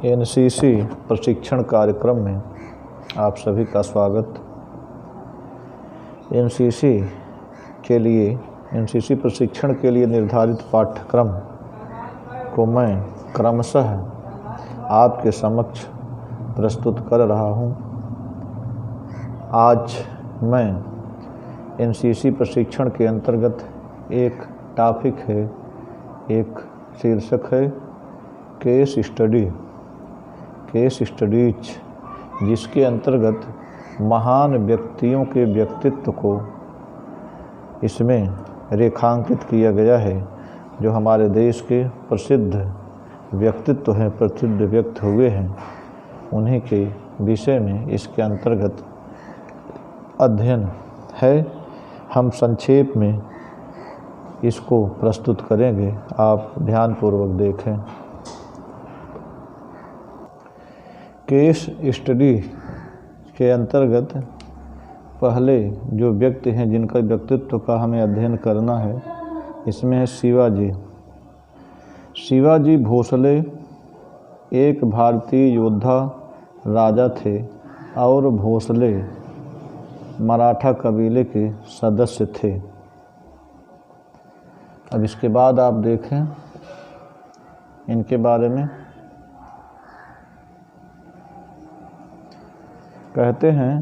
NCC प्रशिक्षण कार्यक्रम में आप सभी का स्वागत। एनसीसी प्रशिक्षण के लिए निर्धारित पाठ्यक्रम को मैं क्रमशः आपके समक्ष प्रस्तुत कर रहा हूँ। आज मैं एनसीसी प्रशिक्षण के अंतर्गत एक टॉपिक है, एक शीर्षक है केस स्टडीज, जिसके अंतर्गत महान व्यक्तियों के व्यक्तित्व को इसमें रेखांकित किया गया है। जो हमारे देश के प्रसिद्ध व्यक्तित्व हैं, प्रसिद्ध व्यक्ति हुए हैं, उन्हीं के विषय में इसके अंतर्गत अध्ययन है। हम संक्षेप में इसको प्रस्तुत करेंगे, आप ध्यानपूर्वक देखें। केस स्टडी के अंतर्गत पहले जो व्यक्ति हैं जिनका व्यक्तित्व का हमें अध्ययन करना है, इसमें है शिवाजी भोसले एक भारतीय योद्धा राजा थे और भोसले मराठा कबीले के सदस्य थे। अब इसके बाद आप देखें इनके बारे में। कहते हैं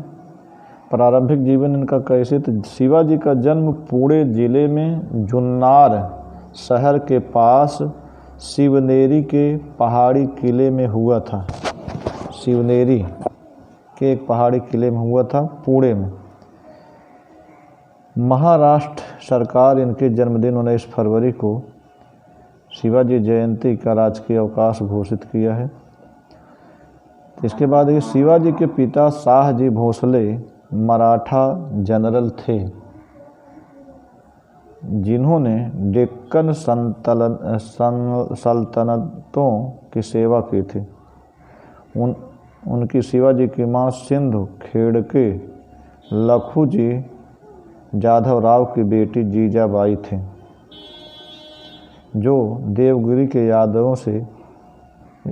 प्रारंभिक जीवन इनका कैसे, तो शिवाजी का जन्म पुणे जिले में जुन्नार शहर के पास शिवनेरी के पहाड़ी किले में हुआ था। शिवनेरी के एक पहाड़ी किले में हुआ था, पुणे में। महाराष्ट्र सरकार इनके जन्मदिन 19 फरवरी को शिवाजी जयंती का राजकीय अवकाश घोषित किया है। इसके बाद ये शिवाजी के पिता शाहजी भोसले मराठा जनरल थे, जिन्होंने डेक्कन सल्तनतों की सेवा की थी। उनकी शिवाजी की मां सिंधु खेड़के लखूजी जाधव राव की बेटी जीजाबाई थी, जो देवगिरी के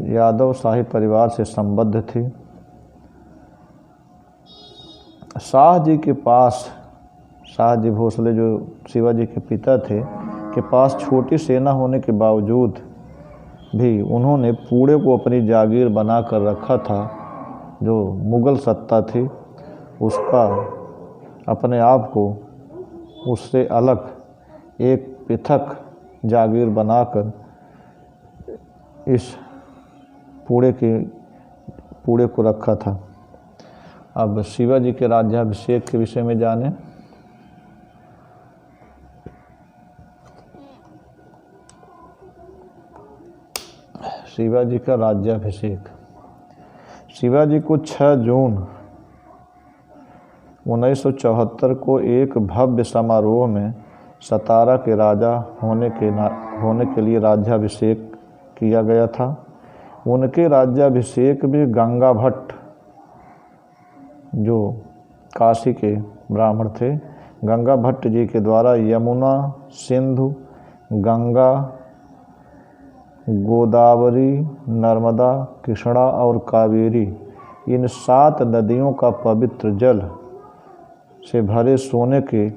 यादव शाही परिवार से संबद्ध थी। शाहजी भोसले जो शिवाजी के पिता थे के पास छोटी सेना होने के बावजूद भी उन्होंने पुणे को अपनी जागीर बना कर रखा था। जो मुग़ल सत्ता थी उसका अपने आप को उससे अलग एक पृथक जागीर बनाकर इस पुणे को रखा था। अब शिवाजी के राज्याभिषेक के विषय में जानें। शिवाजी का राज्याभिषेक। शिवाजी को 6 जून 1974 को एक भव्य समारोह में सतारा के राजा होने के लिए राज्याभिषेक किया गया था। उनके राज्याभिषेक में गंगा भट्ट, जो काशी के ब्राह्मण थे, गंगा भट्ट जी के द्वारा यमुना, सिंधु, गंगा, गोदावरी, नर्मदा, कृष्णा और कावेरी, इन 7 नदियों का पवित्र जल से भरे सोने के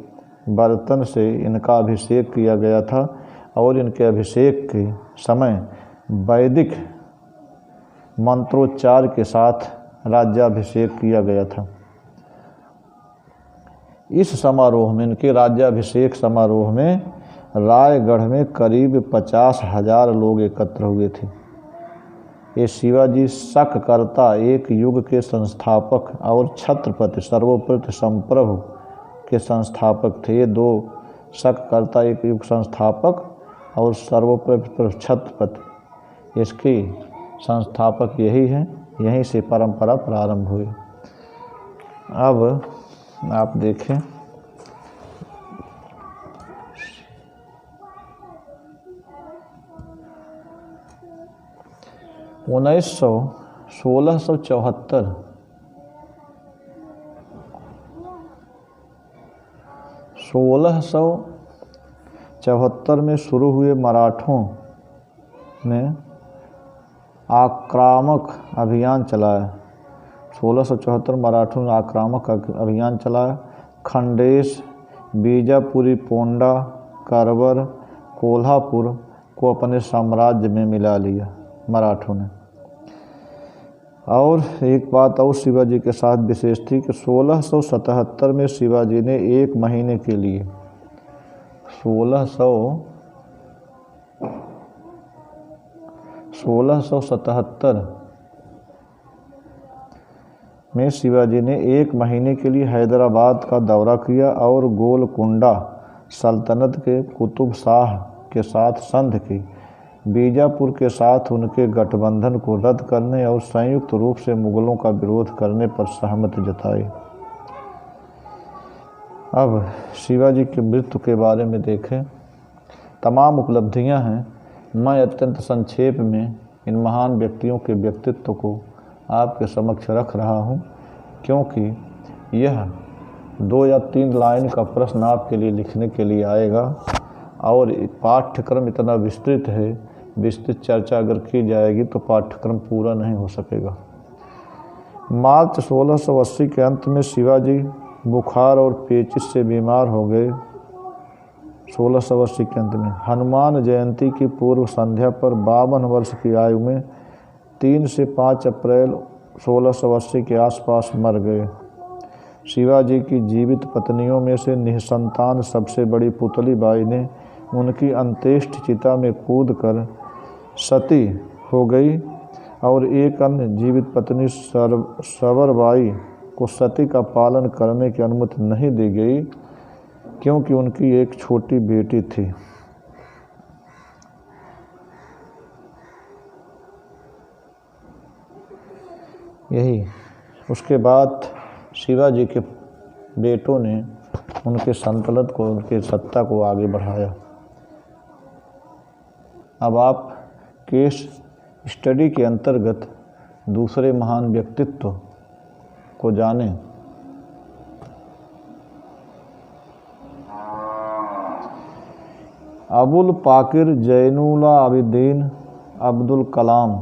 बर्तन से इनका अभिषेक किया गया था। और इनके अभिषेक के समय वैदिक मंत्रोच्चार के साथ राज्याभिषेक किया गया था। इस समारोह में, इनके राज्याभिषेक समारोह में रायगढ़ में करीब 50,000 लोग एकत्र हुए थे। ये शिवाजी शककर्ता, एक युग के संस्थापक, और छत्रपति, सर्वोपरि संप्रभु के संस्थापक थे। ये 2 शककर्ता, एक युग संस्थापक और सर्वोपरि छत्रपति, इसकी संस्थापक यही हैं। यहीं से परंपरा प्रारंभ हुई। अब आप देखें सोलह सौ चौहत्तर में शुरू हुए मराठों ने आक्रामक अभियान चलाया। 1674 मराठों ने आक्रामक अभियान चलाया। खंडेश, बीजापुरी, पोंडा, करवर, कोल्हापुर को अपने साम्राज्य में मिला लिया मराठों ने। और एक बात और शिवाजी के साथ विशेष थी कि 1677 में शिवाजी ने एक महीने के लिए 1677 में शिवाजी ने एक महीने के लिए हैदराबाद का दौरा किया और गोलकुंडा सल्तनत के कुतुब शाह के साथ संधि की। बीजापुर के साथ उनके गठबंधन को रद्द करने और संयुक्त रूप से मुगलों का विरोध करने पर सहमति जताई। अब शिवाजी की मृत्यु के बारे में देखें। तमाम उपलब्धियां हैं। मैं अत्यंत संक्षेप में इन महान व्यक्तियों के व्यक्तित्व को आपके समक्ष रख रहा हूं, क्योंकि यह 2 या 3 लाइन का प्रश्न आपके लिए लिखने के लिए आएगा और पाठ्यक्रम इतना विस्तृत है, विस्तृत चर्चा अगर की जाएगी तो पाठ्यक्रम पूरा नहीं हो सकेगा। मार्च 1680 के अंत में शिवाजी बुखार और पेचिश से बीमार हो गए। 1680 के अंत में हनुमान जयंती की पूर्व संध्या पर 52 वर्ष की आयु में 3 से 5 अप्रैल 1680 के आसपास मर गए। शिवाजी की जीवित पत्नियों में से निसंतान सबसे बड़ी पुतली बाई ने उनकी अंत्येष्टि चिता में कूदकर सती हो गई और एक अन्य जीवित पत्नी सवरबाई को सती का पालन करने की अनुमति नहीं दी गई, क्योंकि उनकी एक छोटी बेटी थी। यही उसके बाद शिवाजी के बेटों ने उनके सल्तनत को, उनके सत्ता को आगे बढ़ाया। अब आप केस स्टडी के अंतर्गत दूसरे महान व्यक्तित्व को जानें। अबुल पाकिर जैनुल आबिदीन अब्दुल कलाम।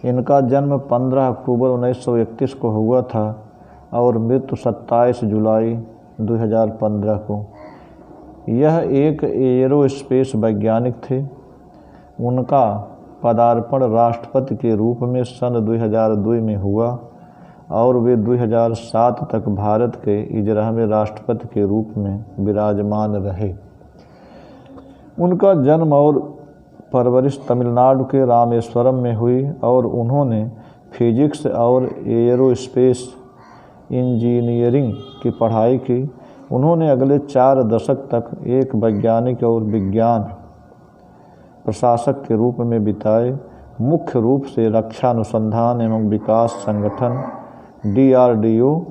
इनका जन्म 15 अक्टूबर 1931 को हुआ था और मृत्यु 27 जुलाई 2015 को। यह एक एरोस्पेस वैज्ञानिक थे। उनका पदार्पण राष्ट्रपति के रूप में सन 2002 में हुआ और वे 2007 तक भारत के 11वें राष्ट्रपति के रूप में विराजमान रहे। उनका जन्म और परवरिश तमिलनाडु के रामेश्वरम में हुई और उन्होंने फिजिक्स और एरोस्पेस इंजीनियरिंग की पढ़ाई की। उन्होंने अगले 4 दशक तक एक वैज्ञानिक और विज्ञान प्रशासक के रूप में बिताए। मुख्य रूप से रक्षा अनुसंधान एवं विकास संगठन DRDO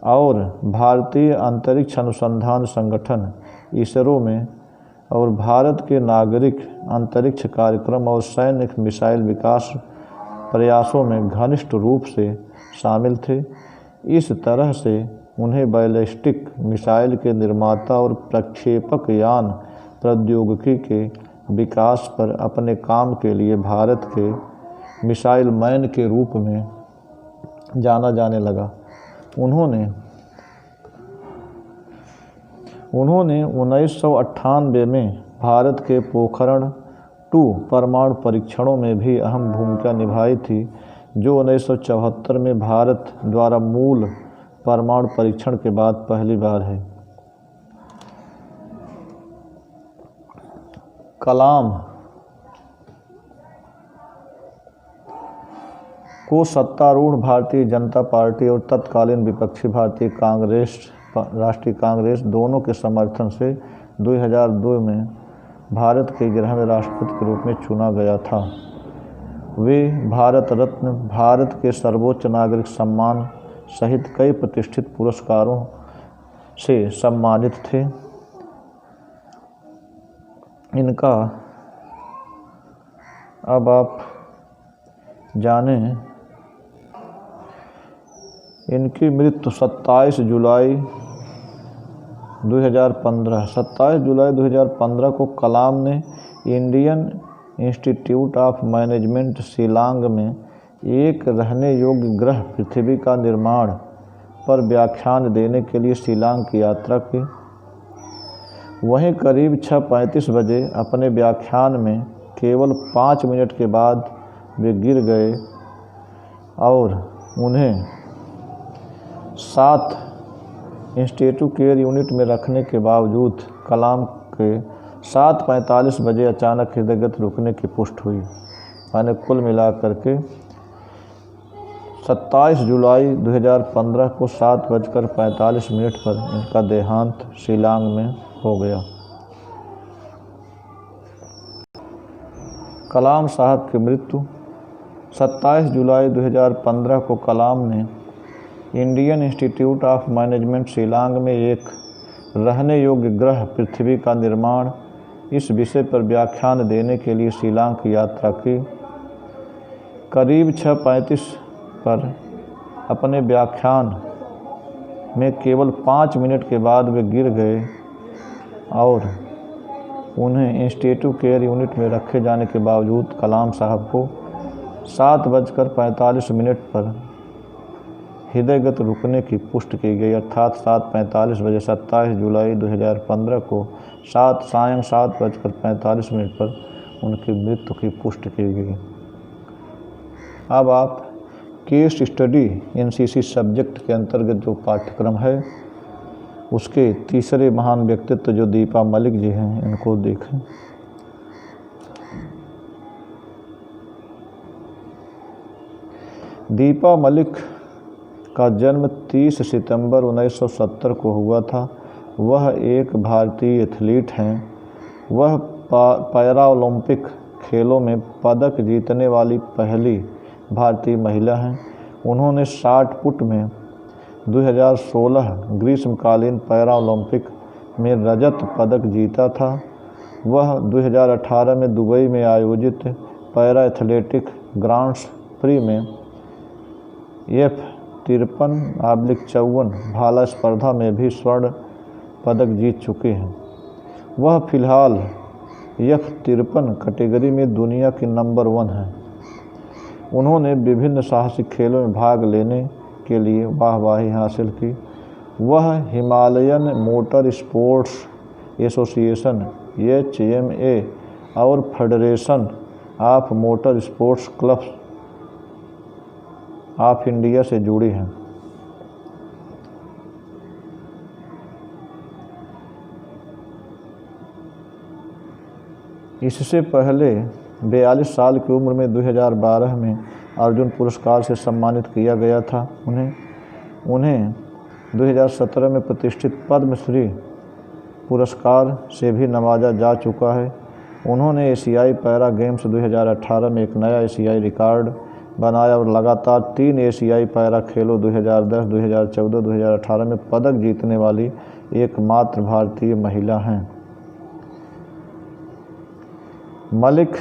और भारतीय अंतरिक्ष अनुसंधान संगठन ISRO में और भारत के नागरिक अंतरिक्ष कार्यक्रम और सैन्य मिसाइल विकास प्रयासों में घनिष्ठ रूप से शामिल थे। इस तरह से उन्हें बैलिस्टिक मिसाइल के निर्माता और प्रक्षेपक यान प्रौद्योगिकी के विकास पर अपने काम के लिए भारत के मिसाइल मैन के रूप में जाना जाने लगा। उन्होंने 1998 में भारत के पोखरण 2 परमाणु परीक्षणों में भी अहम भूमिका निभाई थी, जो 1974 में भारत द्वारा मूल परमाणु परीक्षण के बाद पहली बार है। कलाम को सत्तारूढ़ भारतीय जनता पार्टी और तत्कालीन विपक्षी भारतीय कांग्रेस, राष्ट्रीय कांग्रेस दोनों के समर्थन से 2002 में भारत के 11वें राष्ट्रपति के रूप में चुना गया था। वे भारत रत्न, भारत के सर्वोच्च नागरिक सम्मान सहित कई प्रतिष्ठित पुरस्कारों से सम्मानित थे। इनका अब आप जानें। इनकी मृत्यु 27 जुलाई 2015 को कलाम ने Indian institute of management Shillong में एक रहने योग्य गृह पृथ्वी का निर्माण पर व्याख्यान देने के लिए शिलांग की यात्रा की। वहीं करीब 6:35 बजे अपने व्याख्यान में केवल 5 मिनट के बाद वे गिर गए और उन्हें 7 इंस्टीट्यूट केयर यूनिट में रखने के बावजूद कलाम के 7:45 बजे अचानक हृदयगत रुकने की पुष्टि हुई। मैंने कुल मिलाकर के 27 जुलाई 2015 को 7:45 पर इनका देहांत शिलांग में हो गया। कलाम साहब की मृत्यु 27 जुलाई 2015 को कलाम ने Indian institute of management Shillong में एक रहने योग्य ग्रह पृथ्वी का निर्माण इस विषय पर व्याख्यान देने के लिए शिलांग की यात्रा की। करीब 6:35 पर अपने व्याख्यान में केवल 5 मिनट के बाद वे गिर गए और उन्हें इंस्टीट्यूट केयर यूनिट में रखे जाने के बावजूद कलाम साहब को 7:45 पर हृदयगत रुकने की पुष्टि की गई, अर्थात 7:45 बजे 27 जुलाई 2015 को सायं 7:45 पर उनकी मृत्यु की पुष्टि की गई। अब आप केस स्टडी एनसीसी सब्जेक्ट के अंतर्गत जो पाठ्यक्रम है उसके तीसरे महान व्यक्तित्व जो दीपा मलिक जी हैं इनको देखें। दीपा मलिक का जन्म 30 सितंबर 1970 को हुआ था। वह एक भारतीय एथलीट हैं। वह पैरा ओलंपिक खेलों में पदक जीतने वाली पहली भारतीय महिला हैं। उन्होंने 60 फुट में 2016 ग्रीष्मकालीन पैरा ओलंपिक में रजत पदक जीता था। वह 2018 में दुबई में आयोजित पैरा एथलेटिक ग्रांड्स प्री में F53/54 भाला स्पर्धा में भी स्वर्ण पदक जीत चुके हैं। वह फिलहाल F53 कैटेगरी में दुनिया की नंबर 1 है। उन्होंने विभिन्न साहसिक खेलों में भाग लेने के लिए वाहवाही हासिल की। वह Himalayan motor sports association HMA और federation of motor sports clubs of India से जुड़ी हैं। इससे पहले 42 साल की उम्र में 2012 में अर्जुन पुरस्कार से सम्मानित किया गया था। उन्हें 2017 में प्रतिष्ठित पद्मश्री पुरस्कार से भी नवाजा जा चुका है। उन्होंने एशियाई पैरा गेम्स 2018 में एक नया एशियाई रिकॉर्ड बनाया और लगातार 3 एशियाई पैरा खेलों 2010, 2014, 2018 में पदक जीतने वाली एकमात्र भारतीय महिला हैं। मलिक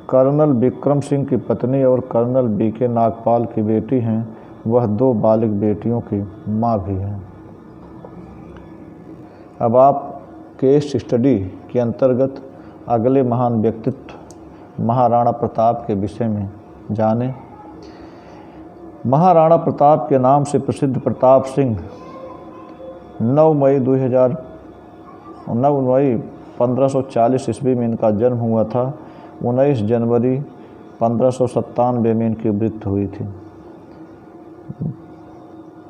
कर्नल विक्रम सिंह की पत्नी और कर्नल BK नागपाल की बेटी हैं। वह 2 बालिग बेटियों की मां भी हैं। अब आप केस स्टडी के अंतर्गत अगले महान व्यक्तित्व महाराणा प्रताप के विषय में जानें। महाराणा प्रताप के नाम से प्रसिद्ध प्रताप सिंह 9 मई 1540 ईस्वी में इनका जन्म हुआ था। 19 जनवरी 1597 में इनकी मृत्यु हुई थी।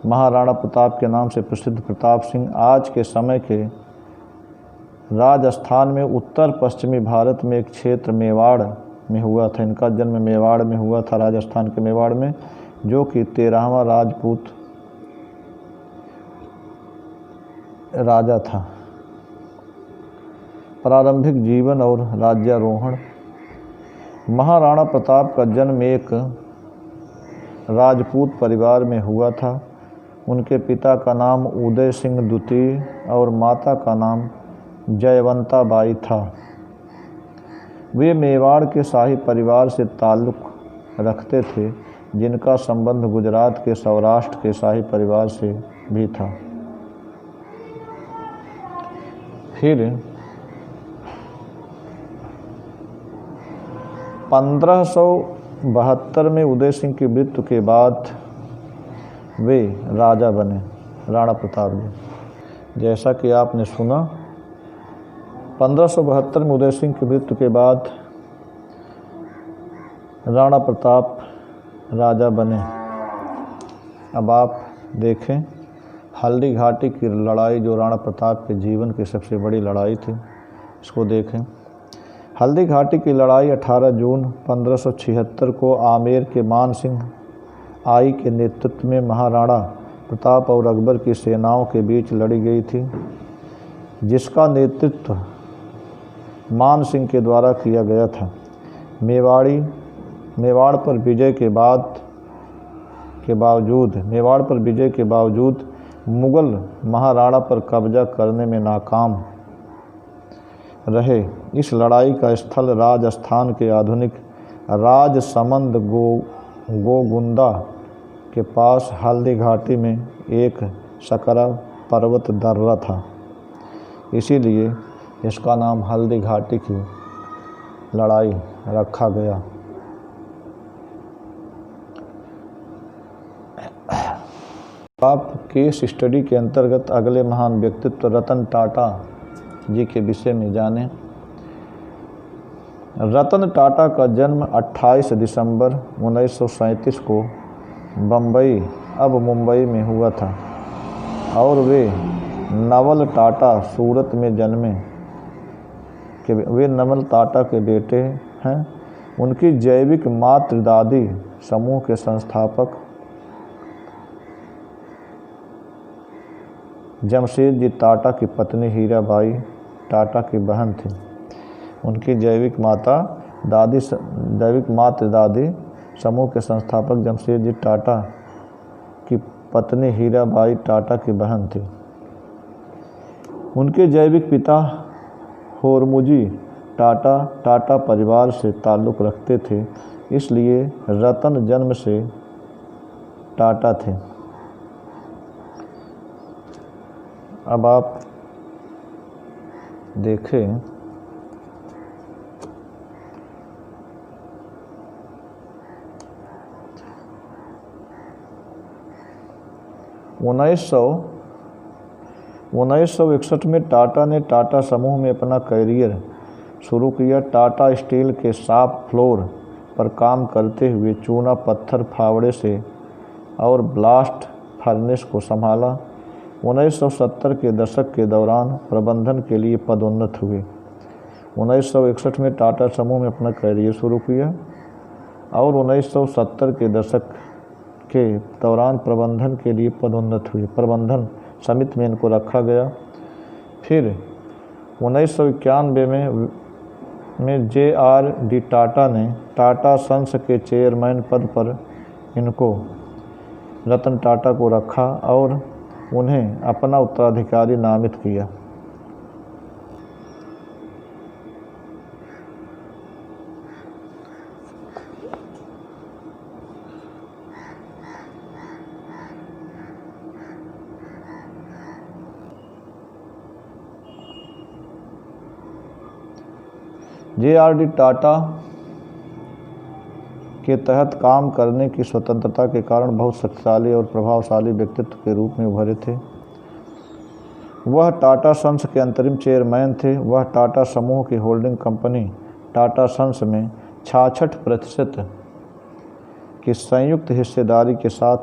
महाराणा प्रताप के नाम से प्रसिद्ध प्रताप सिंह आज के समय के राजस्थान में उत्तर पश्चिमी भारत में एक क्षेत्र मेवाड़ में हुआ था। इनका जन्म मेवाड़ में हुआ था, राजस्थान के मेवाड़ में, जो कि 13वां राजपूत राजा था। प्रारंभिक जीवन और राज्यारोहण। महाराणा प्रताप का जन्म एक राजपूत परिवार में हुआ था। उनके पिता का नाम उदय सिंह द्वितीय और माता का नाम जयवंता बाई था। वे मेवाड़ के शाही परिवार से ताल्लुक़ रखते थे, जिनका संबंध गुजरात के सौराष्ट्र के शाही परिवार से भी था। फिर 1572 में उदय सिंह की मृत्यु के बाद वे राजा बने, राणा प्रताप जी। जैसा कि आपने सुना, 1572 में उदय सिंह की मृत्यु के बाद राणा प्रताप राजा बने। अब आप देखें हल्दी घाटी की लड़ाई, जो राणा प्रताप के जीवन की सबसे बड़ी लड़ाई थी, इसको देखें। हल्दी घाटी की लड़ाई 18 जून 1576 को आमेर के मान सिंह आई के नेतृत्व में महाराणा प्रताप और अकबर की सेनाओं के बीच लड़ी गई थी, जिसका नेतृत्व मान सिंह के द्वारा किया गया था। मेवाड़ पर विजय के बावजूद मुगल महाराणा पर कब्जा करने में नाकाम रहे। इस लड़ाई का स्थल राजस्थान के आधुनिक राजसमंद गोगुंदा के पास हल्दी घाटी में एक सकरा पर्वत दर्रा था, इसीलिए इसका नाम हल्दी घाटी की लड़ाई रखा गया। आप केस स्टडी के अंतर्गत अगले महान व्यक्तित्व रतन टाटा जी के विषय में जानें। रतन टाटा का जन्म 28 दिसंबर 1937 को बम्बई, अब मुंबई में हुआ था और वे नवल टाटा सूरत में जन्मे। वे नवल टाटा के बेटे हैं। उनकी जैविक मातृदादी समूह के संस्थापक जमशेद जी टाटा की पत्नी हीराबाई टाटा की बहन थी। उनकी जैविक मातृदादी समूह के संस्थापक जमशेद जी टाटा की पत्नी हीराबाई टाटा की बहन थी। उनके जैविक पिता होरमुजी टाटा परिवार से ताल्लुक़ रखते थे, इसलिए रतन जन्म से टाटा थे। अब आप देखें उन्नीस सौ 61 में टाटा ने टाटा समूह में अपना करियर शुरू किया। टाटा स्टील के शॉप फ्लोर पर काम करते हुए चूना पत्थर फावड़े से और ब्लास्ट फर्नेस को संभाला। 1970 के दशक के दौरान प्रबंधन के लिए पदोन्नत हुए। 1961 में टाटा समूह में अपना करियर शुरू किया और 1970 के दशक के दौरान प्रबंधन के लिए पदोन्नत हुए। प्रबंधन समिति में इनको रखा गया। फिर 1991 में JR-D टाटा ने टाटा सन्स के चेयरमैन पद पर इनको रतन टाटा को रखा और उन्हें अपना उत्तराधिकारी नामित किया। JR-D टाटा के तहत काम करने की स्वतंत्रता के कारण बहुत शक्तिशाली और प्रभावशाली व्यक्तित्व के रूप में उभरे थे। वह टाटा सन्स के अंतरिम चेयरमैन थे। वह टाटा समूह की होल्डिंग कंपनी टाटा सन्स में 66% की संयुक्त हिस्सेदारी के साथ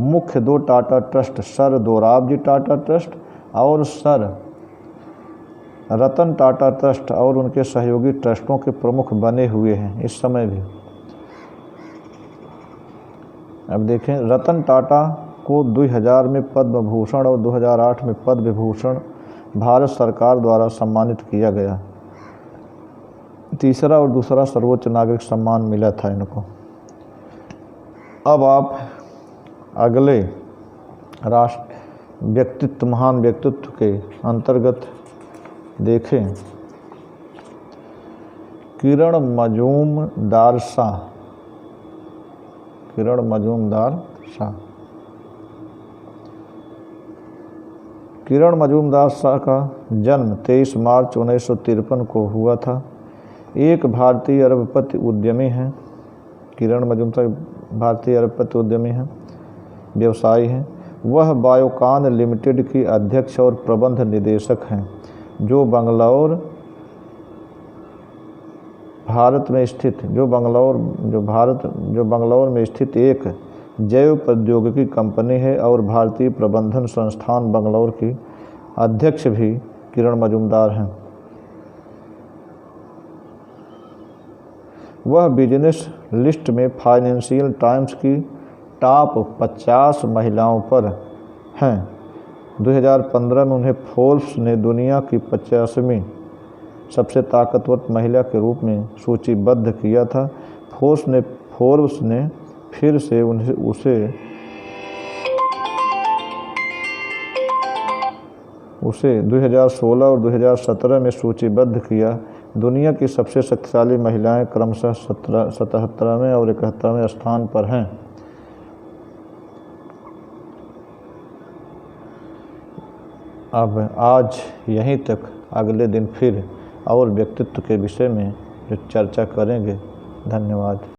मुख्य 2 Tata trust, sir Dorabji Tata trust और सर रतन टाटा ट्रस्ट और उनके सहयोगी ट्रस्टों के प्रमुख बने हुए हैं इस समय भी। अब देखें, रतन टाटा को 2000 में पद्म भूषण और 2008 में पद्म विभूषण भारत सरकार द्वारा सम्मानित किया गया। तीसरा और दूसरा सर्वोच्च नागरिक सम्मान मिला था इनको। अब आप अगले महान व्यक्तित्व के अंतर्गत देखें किरण मजूमदार शाह। किरण मजूमदार शाह का जन्म 23 मार्च 1953 को हुआ था। एक भारतीय अरबपति उद्यमी हैं, किरण मजूमदार भारतीय अरबपति उद्यमी हैं, व्यवसायी हैं। वह बायोकॉन लिमिटेड की अध्यक्ष और प्रबंध निदेशक हैं, जो बंगलौर में स्थित एक जैव प्रौद्योगिकी कंपनी है और भारतीय प्रबंधन संस्थान बंगलौर की अध्यक्ष भी किरण मजूमदार हैं। वह बिजनेस लिस्ट में फाइनेंशियल टाइम्स की टॉप 50 महिलाओं पर हैं। 2015 में उन्हें फोर्ब्स ने दुनिया की 50वीं सबसे ताकतवर महिला के रूप में सूचीबद्ध किया था। फोर्ब्स ने फिर से उसे 2016 और 2017 में सूचीबद्ध किया। दुनिया की सबसे शक्तिशाली महिलाएं क्रमशः 77वें और 71वें स्थान पर हैं। अब आज यहीं तक, अगले दिन फिर और व्यक्तित्व के विषय में जो चर्चा करेंगे। धन्यवाद।